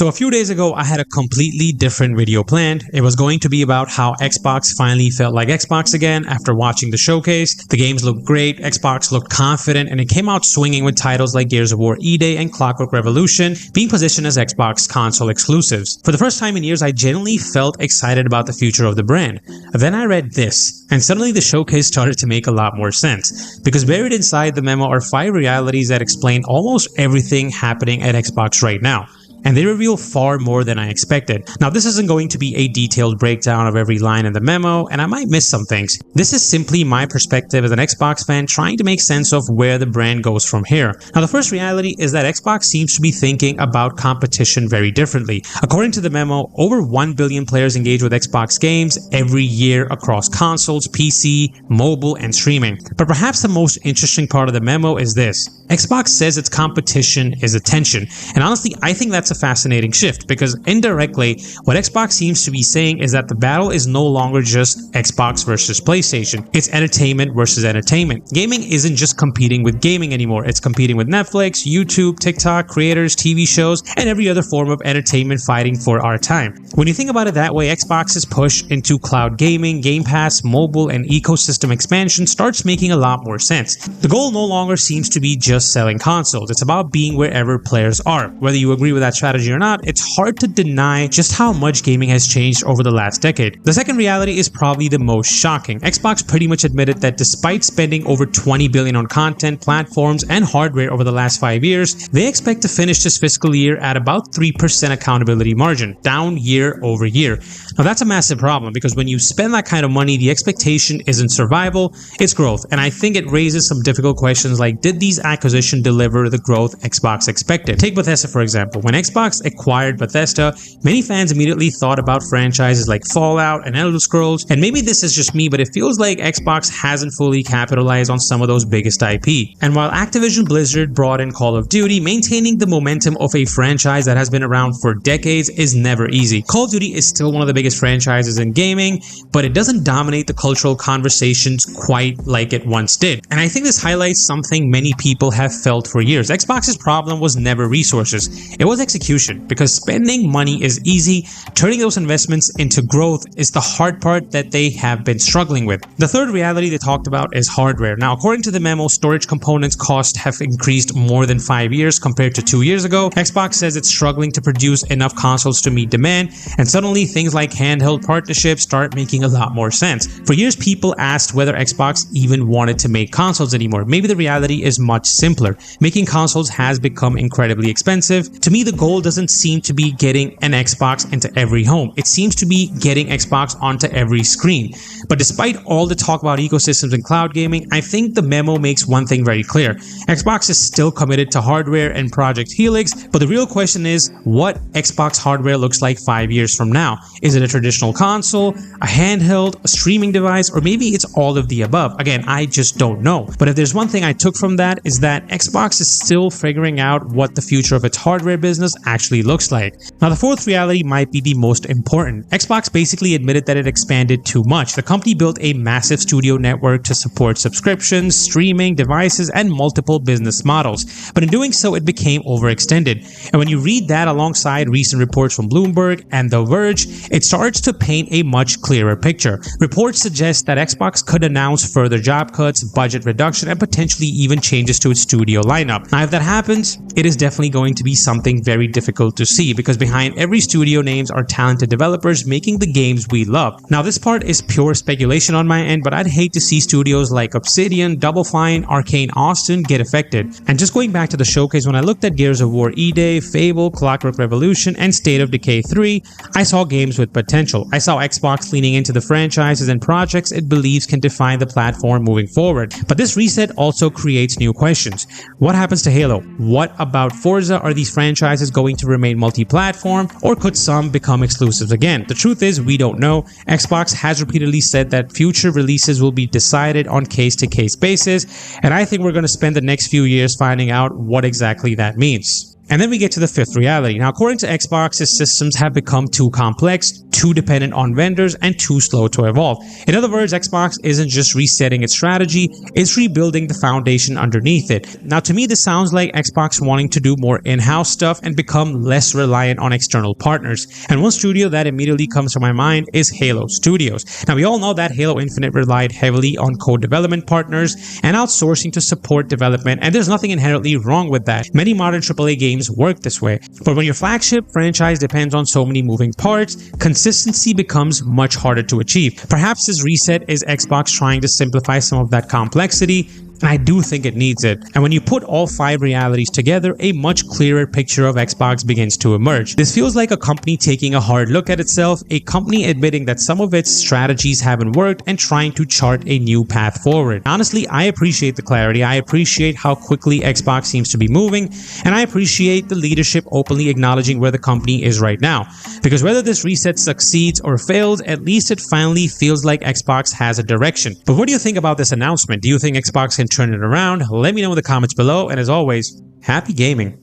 So a few days ago, I had a completely different video planned. It was going to be about how Xbox finally felt like Xbox again after watching the showcase. The games looked great, Xbox looked confident, and it came out swinging with titles like Gears of War E-Day and Clockwork Revolution being positioned as Xbox console exclusives. For the first time in years, I genuinely felt excited about the future of the brand. Then I read this, and suddenly the showcase started to make a lot more sense. Because buried inside the memo are 5 realities that explain almost everything happening at Xbox right now. And they reveal far more than I expected. Now, this isn't going to be a detailed breakdown of every line in the memo, and I might miss some things. This is simply my perspective as an Xbox fan trying to make sense of where the brand goes from here. Now, the first reality is that Xbox seems to be thinking about competition very differently. According to the memo, over 1 billion players engage with Xbox games every year across consoles, PC, mobile, and streaming. But perhaps the most interesting part of the memo is this. Xbox says its competition is attention, and honestly, I think that's a fascinating shift because indirectly, what Xbox seems to be saying is that the battle is no longer just Xbox versus PlayStation. It's entertainment versus entertainment. Gaming isn't just competing with gaming anymore. It's competing with Netflix, YouTube, TikTok, creators, TV shows, and every other form of entertainment fighting for our time. When you think about it that way, Xbox's push into cloud gaming, Game Pass, mobile, and ecosystem expansion starts making a lot more sense. The goal no longer seems to be just selling consoles. It's about being wherever players are. Whether you agree with that strategy or not, it's hard to deny just how much gaming has changed over the last decade. The second reality is probably the most shocking. Xbox pretty much admitted that despite spending over $20 billion on content, platforms, and hardware over the last 5 years, they expect to finish this fiscal year at about 3% accountability margin, down year over year. Now that's a massive problem because when you spend that kind of money, the expectation isn't survival, it's growth. And I think it raises some difficult questions like, did these acquisitions deliver the growth Xbox expected? Take Bethesda for example. When Xbox acquired Bethesda, many fans immediately thought about franchises like Fallout and Elder Scrolls, and maybe this is just me, but it feels like Xbox hasn't fully capitalized on some of those biggest IP. And while Activision Blizzard brought in Call of Duty, maintaining the momentum of a franchise that has been around for decades is never easy. Call of Duty is still one of the biggest franchises in gaming, but it doesn't dominate the cultural conversations quite like it once did. And I think this highlights something many people have felt for years. Xbox's problem was never resources, it was execution, because spending money is easy, turning those investments into growth is the hard part that they have been struggling with. The third reality they talked about is hardware. Now, according to the memo, storage components costs have increased more than 5 years compared to 2 years ago. Xbox says it's struggling to produce enough consoles to meet demand, and suddenly things like handheld partnerships start making a lot more sense. For years, people asked whether Xbox even wanted to make consoles anymore. Maybe the reality is much simpler. Making consoles has become incredibly expensive. To me, the goal doesn't seem to be getting an Xbox into every home. It seems to be getting Xbox onto every screen. But despite all the talk about ecosystems and cloud gaming, I think the memo makes one thing very clear. Xbox is still committed to hardware and Project Helix, but the real question is what Xbox hardware looks like 5 years from now. Is it a traditional console, a handheld, a streaming device, or maybe it's all of the above? Again, I just don't know. But if there's one thing I took from that is that Xbox is still figuring out what the future of its hardware business actually looks like. Now, the fourth reality might be the most important. Xbox basically admitted that it expanded too much. The company built a massive studio network to support subscriptions, streaming, devices, and multiple business models. But in doing so, it became overextended. And when you read that alongside recent reports from Bloomberg and The Verge, it starts to paint a much clearer picture. Reports suggest that Xbox could announce further job cuts, budget reduction, and potentially even changes to its studio lineup. Now, if that happens, it is definitely going to be something very difficult to see because behind every studio names are talented developers making the games we love. Now, this part is pure speculation on my end, but I'd hate to see studios like Obsidian, Double Fine, Arcane Austin get affected. And just going back to the showcase, when I looked at Gears of War E-Day, Fable, Clockwork Revolution, and State of Decay 3, I saw games with potential. I saw Xbox leaning into the franchises and projects it believes can define the platform moving forward. But this reset also creates new questions. What happens to Halo? What about Forza? Are these franchises going to remain multi-platform, or could some become exclusives again? The truth is, we don't know. Xbox has repeatedly said that future releases will be decided on case-to-case basis, and I think we're going to spend the next few years finding out what exactly that means. And then we get to the fifth reality. Now, according to Xbox, its systems have become too complex, too dependent on vendors, and too slow to evolve. In other words, Xbox isn't just resetting its strategy, it's rebuilding the foundation underneath it. Now, to me, this sounds like Xbox wanting to do more in-house stuff and become less reliant on external partners. And one studio that immediately comes to my mind is Halo Studios. Now, we all know that Halo Infinite relied heavily on co-development partners and outsourcing to support development, and there's nothing inherently wrong with that. Many modern AAA games work this way. But when your flagship franchise depends on so many moving parts, consistency becomes much harder to achieve. Perhaps this reset is Xbox trying to simplify some of that complexity, and I do think it needs it. And when you put all 5 realities together, a much clearer picture of Xbox begins to emerge. This feels like a company taking a hard look at itself, a company admitting that some of its strategies haven't worked and trying to chart a new path forward. Honestly, I appreciate the clarity, I appreciate how quickly Xbox seems to be moving, and I appreciate the leadership openly acknowledging where the company is right now. Because whether this reset succeeds or fails, at least it finally feels like Xbox has a direction. But what do you think about this announcement? Do you think Xbox can turn it around? Let me know in the comments below, and as always, happy gaming.